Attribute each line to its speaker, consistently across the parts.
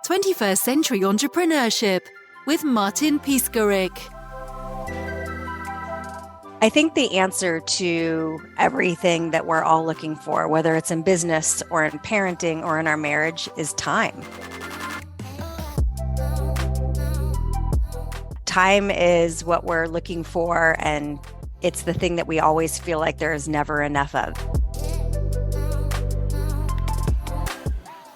Speaker 1: 21st Century Entrepreneurship with Martin Piskarik.
Speaker 2: I think the answer to everything that we're all looking for, whether it's in business or in parenting or in our marriage, is time. Time is what we're looking for, and it's the thing that we always feel like there is never enough of.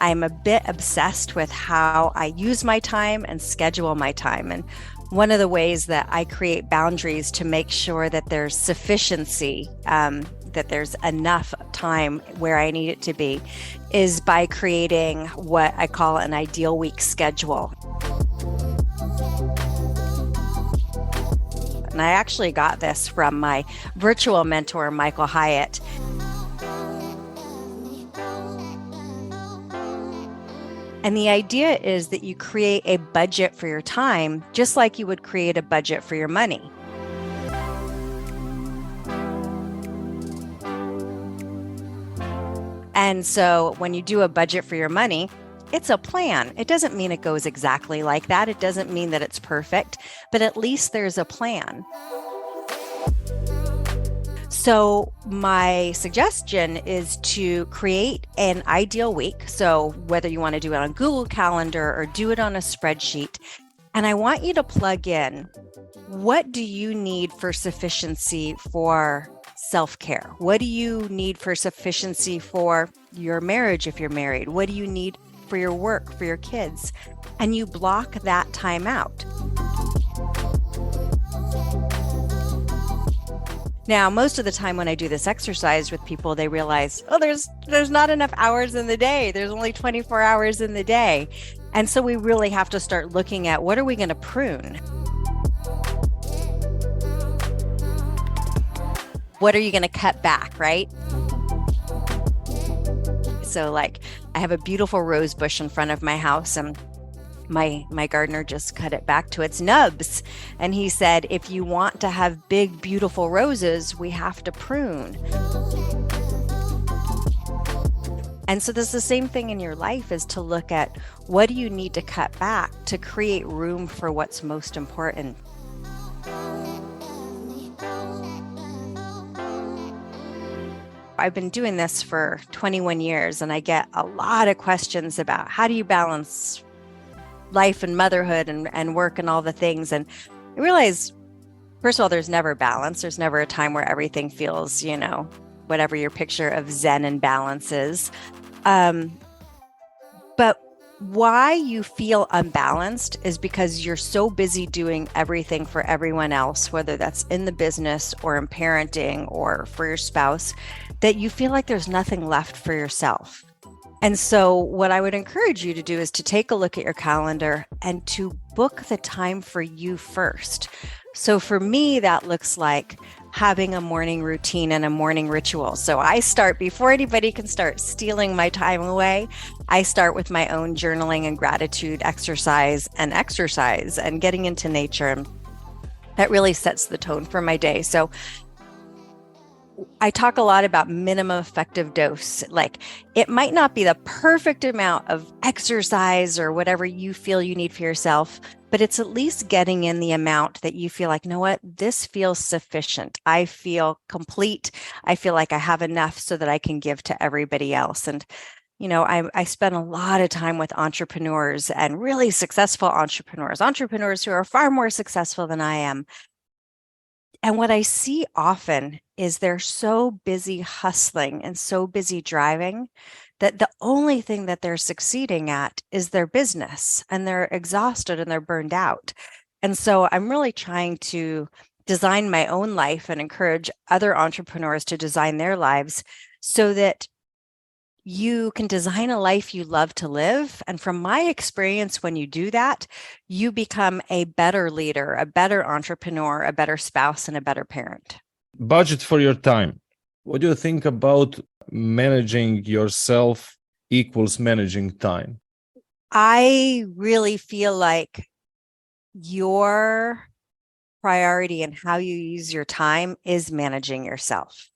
Speaker 2: I'm a bit obsessed with how I use my time and schedule my time. And one of the ways that I create boundaries to make sure that there's sufficiency, that there's enough time where I need it to be, is by creating what I call an ideal week schedule. And I actually got this from my virtual mentor, Michael Hyatt. And the idea is that you create a budget for your time, just like you would create a budget for your money. And so when you do a budget for your money, it's a plan. It doesn't mean it goes exactly like that. It doesn't mean that it's perfect, but at least there's a plan. So my suggestion is to create an ideal week. So whether you want to do it on Google Calendar or do it on a spreadsheet, and I want you to plug in, what do you need for sufficiency for self-care? What do you need for sufficiency for your marriage if you're married? What do you need for your work, for your kids? And you block that time out. Now, most of the time when I do this exercise with people, they realize, oh, there's not enough hours in the day. There's only 24 hours in the day. And so we really have to start looking at, what are we going to prune? What are you going to cut back, right? So like, I have a beautiful rose bush in front of my house, and my gardener just cut it back to its nubs. And he said, if you want to have big, beautiful roses, we have to prune. And so this is the same thing in your life, is to look at, what do you need to cut back to create room for what's most important? I've been doing this for 21 years, and I get a lot of questions about, how do you balance life and motherhood and work and all the things. And I realize, first of all, there's never balance. There's never a time where everything feels, whatever your picture of Zen and balance is. But why you feel unbalanced is because you're so busy doing everything for everyone else, whether that's in the business or in parenting or for your spouse, that you feel like there's nothing left for yourself. And so what I would encourage you to do is to take a look at your calendar and to book the time for you first. So for me, that looks like having a morning routine and a morning ritual. So I start, before anybody can start stealing my time away, I start with my own journaling and gratitude exercise and getting into nature. And that really sets the tone for my day. So I talk a lot about minimum effective dose. Like, it might not be the perfect amount of exercise or whatever you feel you need for yourself, but it's at least getting in the amount that you feel like, you know what, this feels sufficient. I feel complete. I feel like I have enough so that I can give to everybody else. And, I spend a lot of time with entrepreneurs, and really successful entrepreneurs who are far more successful than I am. And what I see often is they're so busy hustling and so busy driving that the only thing that they're succeeding at is their business, and they're exhausted and they're burned out. And so I'm really trying to design my own life and encourage other entrepreneurs to design their lives so that you can design a life you love to live. And from my experience, when you do that, you become a better leader, a better entrepreneur, a better spouse, and a better parent.
Speaker 3: Budget for your time. What do you think about managing yourself equals managing time?
Speaker 2: I really feel like your priority and how you use your time is managing yourself.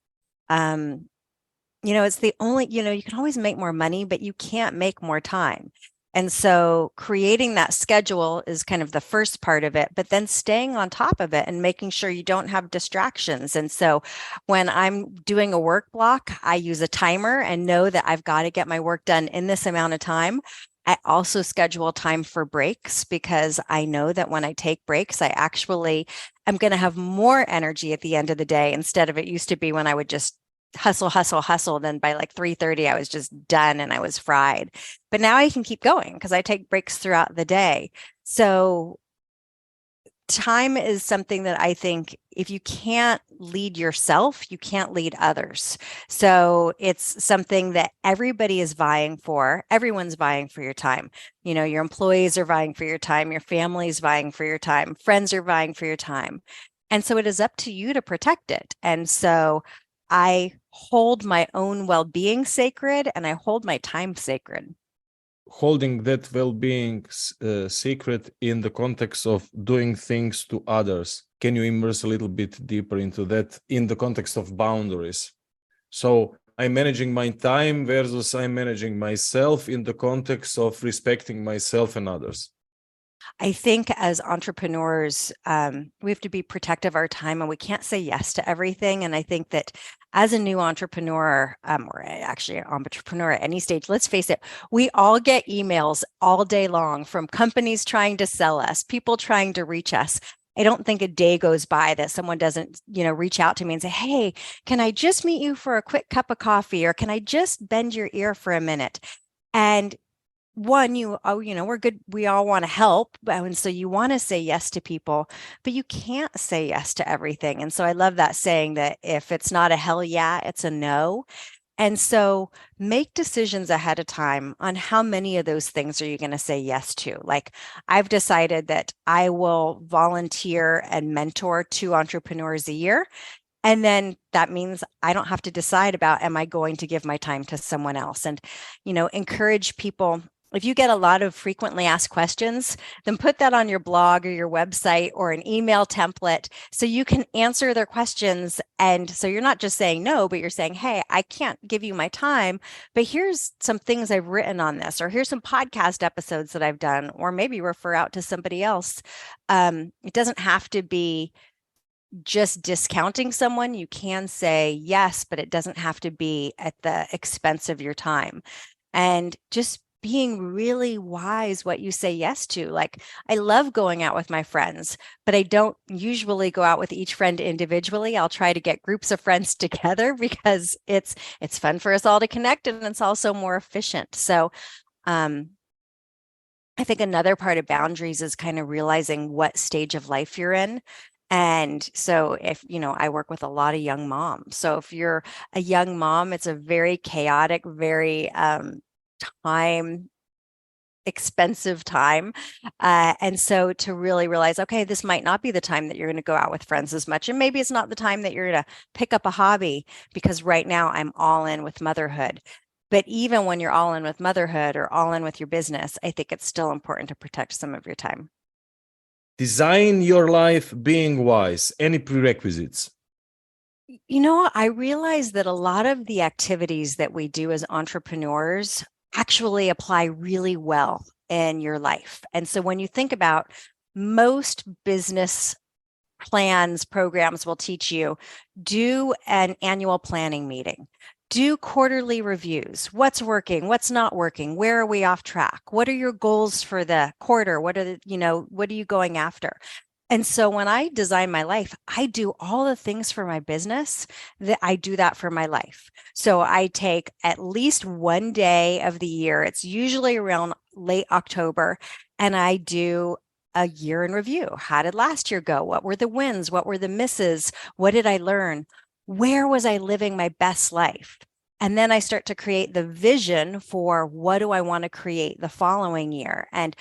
Speaker 2: It's the only, you can always make more money, but you can't make more time. And so creating that schedule is kind of the first part of it, but then staying on top of it and making sure you don't have distractions. And so when I'm doing a work block, I use a timer and know that I've got to get my work done in this amount of time. I also schedule time for breaks because I know that when I take breaks, I actually am going to have more energy at the end of the day instead of it used to be when I would just hustle, hustle, hustle. Then by like 3:30, I was just done and I was fried. But now I can keep going because I take breaks throughout the day. So time is something that I think if you can't lead yourself, you can't lead others. So it's something that everybody is vying for. Everyone's vying for your time. You know, your employees are vying for your time, your family's vying for your time, friends are vying for your time. And so it is up to you to protect it. And so I hold my own well-being sacred and I hold my time sacred.
Speaker 3: Holding that well-being secret in the context of doing things to others. Can you immerse a little bit deeper into that in the context of boundaries? So I'm managing my time versus I'm managing myself in the context of respecting myself and others.
Speaker 2: I think as entrepreneurs, we have to be protective of our time and we can't say yes to everything. And I think that as a new entrepreneur, or actually an entrepreneur at any stage, let's face it, we all get emails all day long from companies trying to sell us, people trying to reach us. I don't think a day goes by that someone doesn't, reach out to me and say, hey, can I just meet you for a quick cup of coffee? Or can I just bend your ear for a minute? And one, we're good. We all want to help. And so you want to say yes to people, but you can't say yes to everything. And so I love that saying that if it's not a hell yeah, it's a no. And so make decisions ahead of time on how many of those things are you going to say yes to. Like I've decided that I will volunteer and mentor 2 entrepreneurs a year. And then that means I don't have to decide about, am I going to give my time to someone else? And, encourage people. If you get a lot of frequently asked questions, then put that on your blog or your website or an email template so you can answer their questions. And so you're not just saying no, but you're saying, hey, I can't give you my time, but here's some things I've written on this, or here's some podcast episodes that I've done, or maybe refer out to somebody else. It doesn't have to be just discounting someone. You can say yes, but it doesn't have to be at the expense of your time. And just being really wise what you say yes to. Like I love going out with my friends, but I don't usually go out with each friend individually. I'll try to get groups of friends together because it's fun for us all to connect and it's also more efficient. So I think another part of boundaries is kind of realizing what stage of life you're in. And so if, I work with a lot of young moms. So if you're a young mom, it's a very chaotic, very time expensive time. And so to really realize, okay, this might not be the time that you're going to go out with friends as much. And maybe it's not the time that you're going to pick up a hobby because right now I'm all in with motherhood. But even when you're all in with motherhood or all in with your business, I think it's still important to protect some of your time.
Speaker 3: Design your life being wise. Any prerequisites?
Speaker 2: I realize that a lot of the activities that we do as entrepreneurs actually apply really well in your life. And so when you think about most business plans, programs will teach you, do an annual planning meeting, do quarterly reviews. What's working? What's not working? Where are we off track? What are your goals for the quarter? What are you going after? And so when I design my life, I do all the things for my business that I do that for my life. So I take at least one day of the year. It's usually around late October, and I do a year in review. How did last year go? What were the wins? What were the misses? What did I learn? Where was I living my best life? And then I start to create the vision for what do I want to create the following year? And,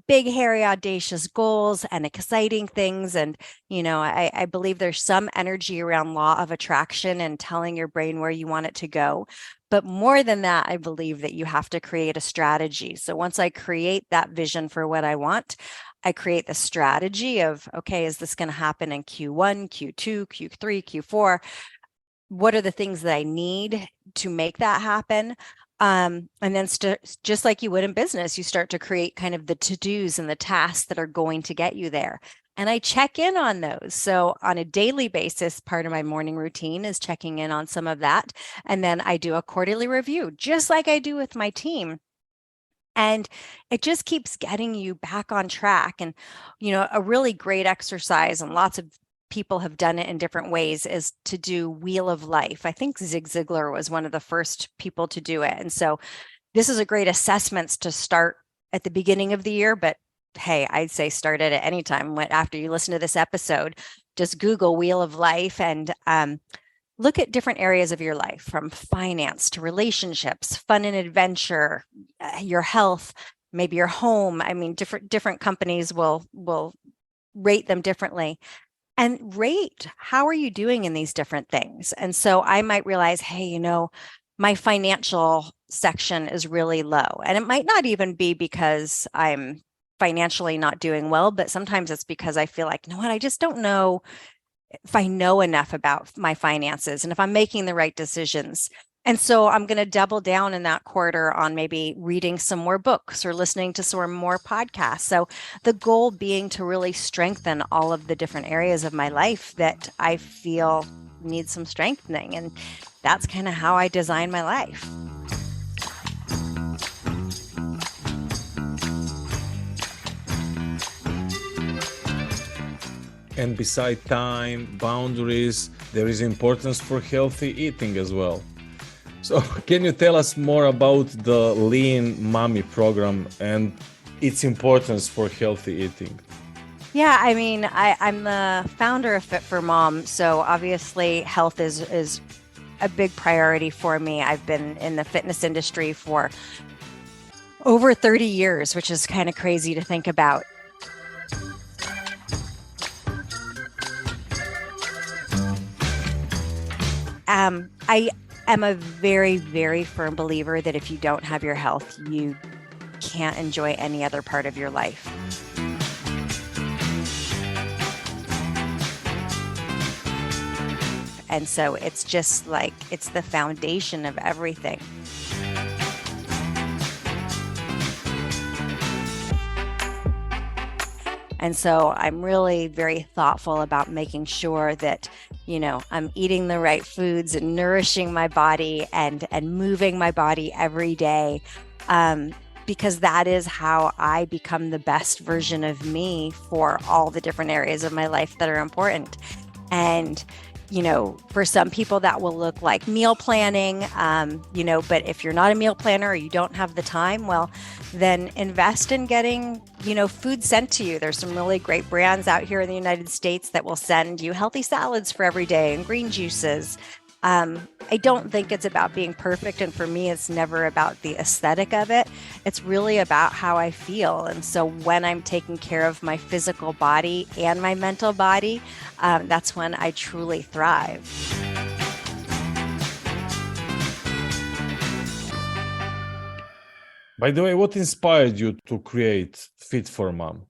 Speaker 2: big, hairy, audacious goals and exciting things. And, I believe there's some energy around law of attraction and telling your brain where you want it to go. But more than that, I believe that you have to create a strategy. So once I create that vision for what I want, I create the strategy of, okay, is this going to happen in Q1, Q2, Q3, Q4? What are the things that I need to make that happen? And then just like you would in business, you start to create kind of the to-dos and the tasks that are going to get you there. And I check in on those. So on a daily basis, part of my morning routine is checking in on some of that. And then I do a quarterly review, just like I do with my team. And it just keeps getting you back on track. And, a really great exercise, and lots of people have done it in different ways, is to do Wheel of Life. I think Zig Ziglar was one of the first people to do it. And so this is a great assessment to start at the beginning of the year, but hey, I'd say start it at any time. After you listen to this episode, just Google Wheel of Life and look at different areas of your life, from finance to relationships, fun and adventure, your health, maybe your home. I mean, different companies will rate them differently. And rate, how are you doing in these different things? And so I might realize, hey, my financial section is really low. And it might not even be because I'm financially not doing well, but sometimes it's because I feel like, I just don't know if I know enough about my finances and if I'm making the right decisions. And so I'm going to double down in that quarter on maybe reading some more books or listening to some more podcasts. So the goal being to really strengthen all of the different areas of my life that I feel need some strengthening. And that's kind of how I design my life.
Speaker 3: And beside time, boundaries, there is importance for healthy eating as well. So can you tell us more about the Lean Mommy program and its importance for healthy eating?
Speaker 2: Yeah, I mean, I'm the founder of Fit for Mom, so obviously health is a big priority for me. I've been in the fitness industry for over 30 years, which is kind of crazy to think about. I am a very, very firm believer that if you don't have your health, you can't enjoy any other part of your life. And so it's just like, it's the foundation of everything. And so I'm really very thoughtful about making sure that, I'm eating the right foods and nourishing my body and moving my body every day, because that is how I become the best version of me for all the different areas of my life that are important. And for some people that will look like meal planning, but if you're not a meal planner or you don't have the time, well, then invest in getting, food sent to you. There's some really great brands out here in the United States that will send you healthy salads for every day and green juices. I don't think it's about being perfect. And for me, it's never about the aesthetic of it. It's really about how I feel. And so when I'm taking care of my physical body and my mental body, that's when I truly thrive.
Speaker 3: By the way, what inspired you to create Fit for Mom?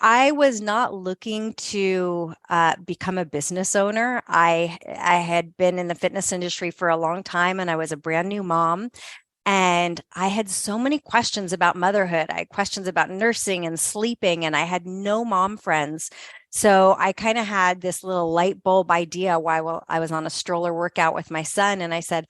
Speaker 2: I was not looking to become a business owner. I had been in the fitness industry for a long time, and I was a brand new mom. And I had so many questions about motherhood. I had questions about nursing and sleeping, and I had no mom friends. So I kind of had this little light bulb idea while I was on a stroller workout with my son. And I said,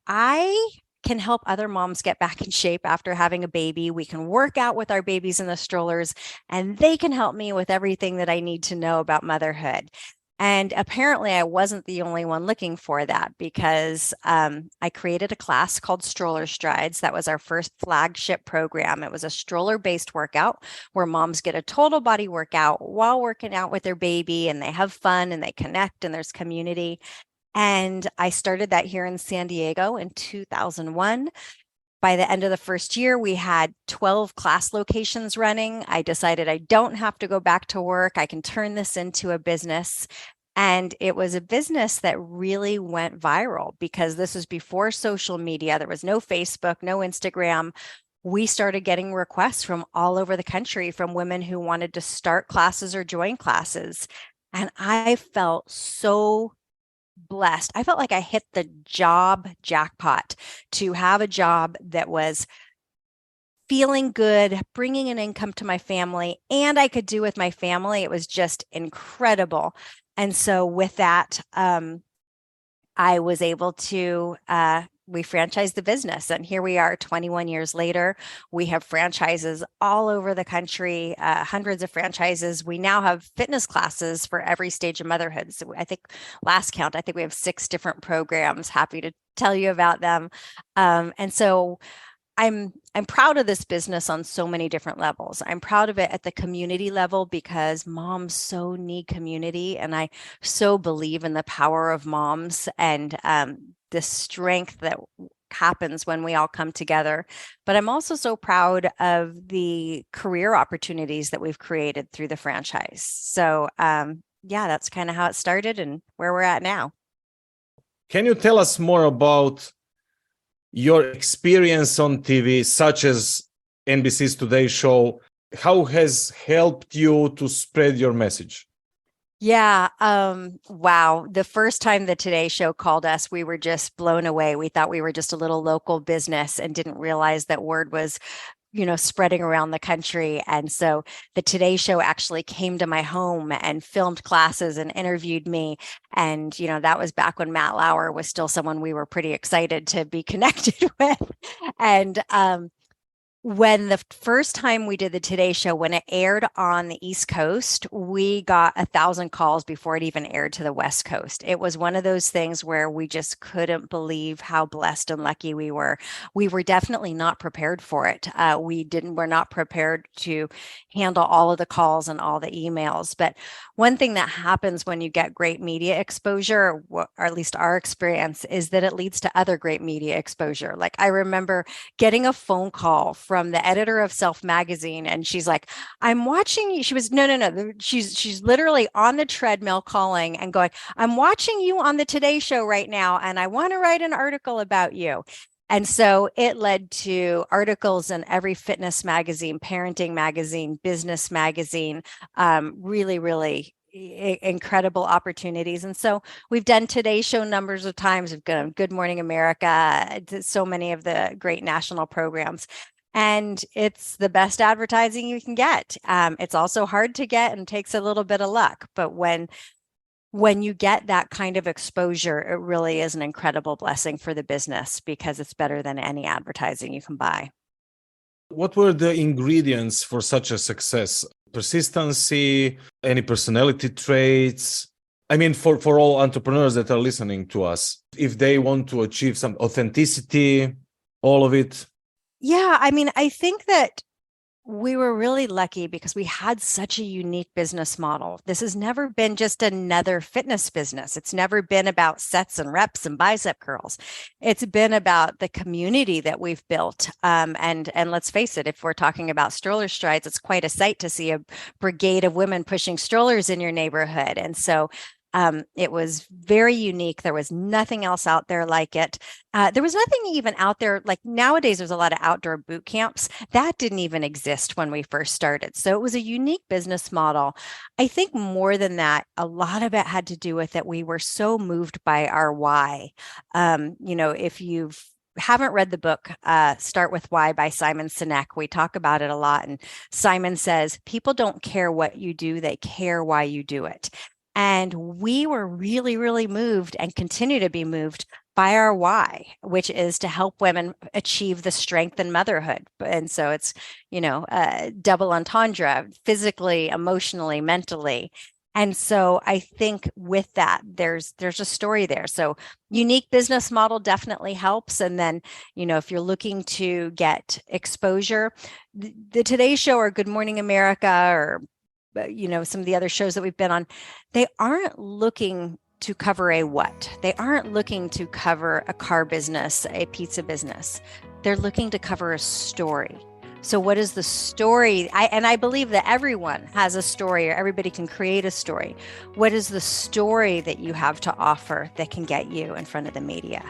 Speaker 2: I can help other moms get back in shape after having a baby. We can work out with our babies in the strollers, and they can help me with everything that I need to know about motherhood. And apparently I wasn't the only one looking for that, because I created a class called Stroller Strides. That was our first flagship program. It was a stroller-based workout where moms get a total body workout while working out with their baby, and they have fun and they connect and there's community. And I started that here in San Diego in 2001. By the end of the first year, we had 12 class locations running. I decided I don't have to go back to work. I can turn this into a business. And it was a business that really went viral because this was before social media. There was no Facebook, no Instagram. We started getting requests from all over the country from women who wanted to start classes or join classes. And I felt so blessed. I felt like I hit the job jackpot to have a job that was feeling good, bringing an income to my family, and I could do with my family. It was just incredible. And so with that, I was able to, we franchised the business. And here we are 21 years later. We have franchises all over the country, hundreds of franchises. We now have fitness classes for every stage of motherhood. So I think last count, I think we have 6 different programs. Happy to tell you about them. And so I'm proud of this business on so many different levels. I'm proud of it at the community level because moms so need community, and I so believe in the power of moms and the strength that happens when we all come together. But I'm also so proud of the career opportunities that we've created through the franchise. So yeah, that's kind of how it started and where we're at now.
Speaker 3: Can you tell us more about your experience on TV, such as NBC's Today Show? How has helped you to spread your message?
Speaker 2: Yeah. Wow. The first time the Today Show called us, we were just blown away. We thought we were just a little local business and didn't realize that word was, spreading around the country. And so the Today Show actually came to my home and filmed classes and interviewed me. And, that was back when Matt Lauer was still someone we were pretty excited to be connected with. And, when the first time we did the Today Show, when it aired on the East Coast, we got 1,000 calls before it even aired to the West Coast. It was one of those things where we just couldn't believe how blessed and lucky we were. We were definitely not prepared for it. We're not prepared to handle all of the calls and all the emails. But one thing that happens when you get great media exposure, or at least our experience, is that it leads to other great media exposure. Like I remember getting a phone call from the editor of Self magazine, and she's like, "I'm watching you." She was no. She's literally on the treadmill calling and going, "I'm watching you on the Today Show right now, and I want to write an article about you." And so it led to articles in every fitness magazine, parenting magazine, business magazine, really, really incredible opportunities. And so we've done Today Show numbers of times. We've done Good Morning America, so many of the great national programs. And it's the best advertising you can get. It's also hard to get and takes a little bit of luck. But when you get that kind of exposure, it really is an incredible blessing for the business because it's better than any advertising you can buy.
Speaker 3: What were the ingredients for such a success? Persistency, any personality traits? I mean, for all entrepreneurs that are listening to us, if they want to achieve some authenticity, all of it.
Speaker 2: Yeah, I mean, I think that we were really lucky because we had such a unique business model. This has never been just another fitness business. It's never been about sets and reps and bicep curls. It's been about the community that we've built. And let's face it, if we're talking about Stroller Strides, it's quite a sight to see a brigade of women pushing strollers in your neighborhood. And so it was very unique. There was nothing else out there like it. There was nothing even out there like nowadays. There's a lot of outdoor boot camps that didn't even exist when we first started. So it was a unique business model. I think more than that, a lot of it had to do with that we were so moved by our why. If you haven't read the book, Start With Why by Simon Sinek, we talk about it a lot. And Simon says, people don't care what you do, they care why you do it. And we were really, really moved and continue to be moved by our why, which is to help women achieve the strength in motherhood. And so it's, double entendre, physically, emotionally, mentally. And so I think with that, there's a story there. So unique business model definitely helps. And then, if you're looking to get exposure, the Today Show or Good Morning America or some of the other shows that we've been on, they aren't looking to cover a what. They aren't looking to cover a car business, a pizza business. They're looking to cover a story. So what is the story? I believe that everyone has a story, or everybody can create a story. What is the story that you have to offer that can get you in front of the media?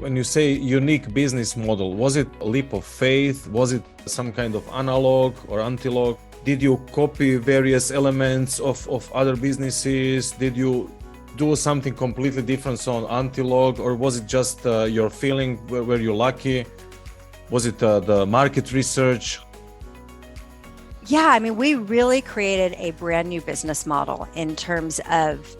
Speaker 3: When you say unique business model, was it a leap of faith? Was it some kind of analog or antilog? Did you copy various elements of other businesses? Did you do something completely different on antilog, or was it just your feeling? Were you lucky? Was it the market research?
Speaker 2: Yeah, I mean, we really created a brand new business model in terms of,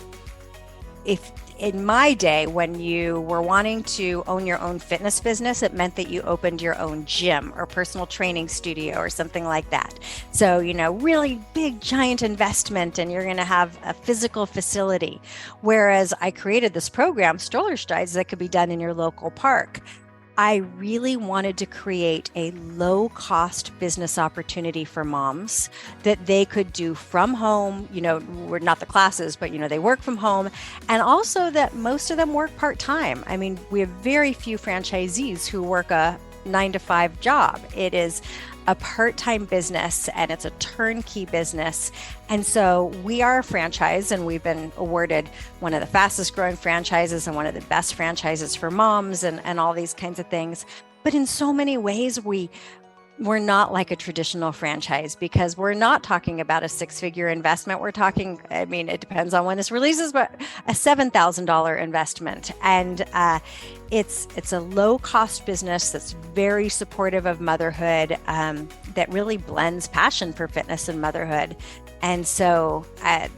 Speaker 2: if in my day, when you were wanting to own your own fitness business, it meant that you opened your own gym or personal training studio or something like that. So, really big, giant investment, and you're going to have a physical facility. Whereas I created this program, Stroller Strides, that could be done in your local park. I really wanted to create a low-cost business opportunity for moms that they could do from home. We're not the classes, but they work from home, and also that most of them work part-time. I mean, we have very few franchisees who work a 9-to-5 job. It is a part-time business, and it's a turnkey business. And so we are a franchise, and we've been awarded one of the fastest growing franchises and one of the best franchises for moms and all these kinds of things. But in so many ways, we're not like a traditional franchise, because we're not talking about a 6-figure investment. We're talking, it depends on when this releases, but a $7,000 investment. And it's a low-cost business that's very supportive of motherhood, that really blends passion for fitness and motherhood. And so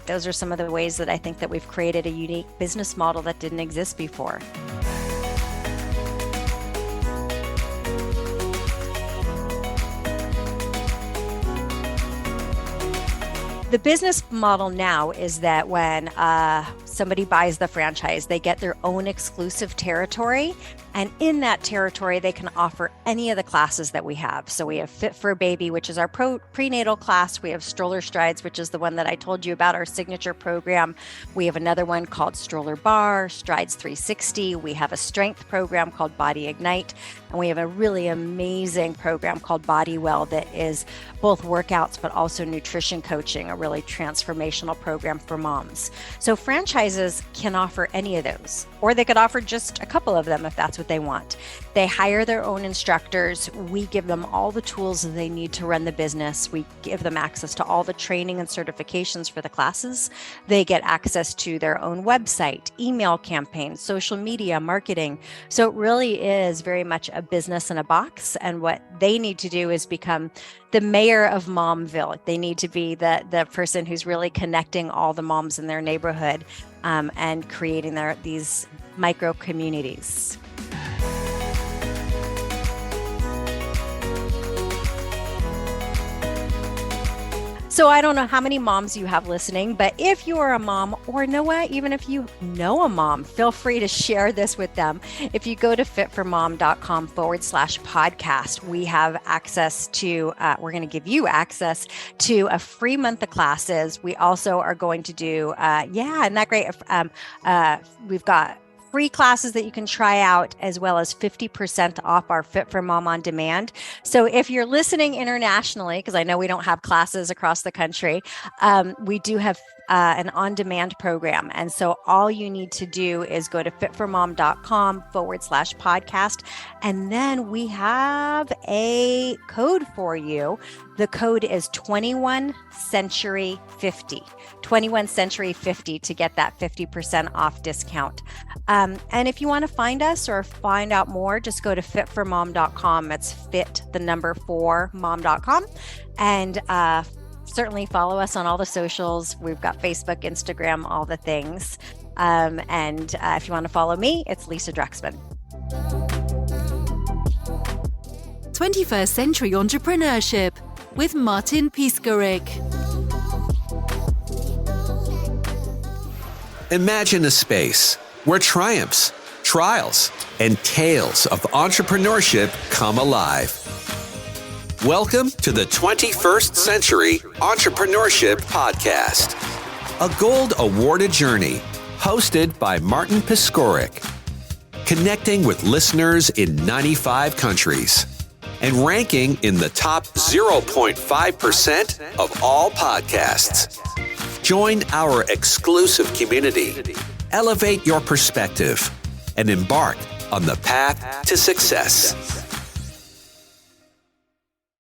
Speaker 2: those are some of the ways that I think that we've created a unique business model that didn't exist before. The business model now is that when somebody buys the franchise, they get their own exclusive territory. And in that territory, they can offer any of the classes that we have. So we have Fit for a Baby, which is our prenatal class. We have Stroller Strides, which is the one that I told you about, our signature program. We have another one called Stroller Bar, Strides 360. We have a strength program called Body Ignite. And we have a really amazing program called Body Well that is both workouts, but also nutrition coaching, a really transformational program for moms. So franchises can offer any of those, or they could offer just a couple of them if that's what they want. They hire their own instructors. We give them all the tools that they need to run the business. We give them access to all the training and certifications for the classes. They get access to their own website, email campaigns, social media, marketing. So it really is very much a business in a box. And what they need to do is become the mayor of Momville. They need to be the person who's really connecting all the moms in their neighborhood, and creating these micro communities. So I don't know how many moms you have listening, but if you are a mom, or even if you know a mom, feel free to share this with them. If you go to fitformom.com/podcast, we have access to, we're going to give you access to a free month of classes. We also are going to do, isn't that great? We've got free classes that you can try out, as well as 50% off our Fit for Mom on Demand. So if you're listening internationally, because I know we don't have classes across the country, we do have an on-demand program. And so all you need to do is go to fitformom.com/podcast. And then we have a code for you. The code is 21century50, 21century50 to get that 50% off discount. And if you want to find us or find out more, just go to fitformom.com. It's fit4mom.com. And certainly follow us on all the socials. We've got Facebook, Instagram, all the things. And if you want to follow me, it's Lisa Druxman.
Speaker 1: 21st Century Entrepreneurship with Martin Piskarik.
Speaker 4: Imagine a space where triumphs, trials, and tales of entrepreneurship come alive. Welcome to the 21st Century Entrepreneurship Podcast, a gold awarded journey hosted by Martin Piskarik, connecting with listeners in 95 countries and ranking in the top 0.5% of all podcasts. Join our exclusive community, elevate your perspective, and embark on the path to success.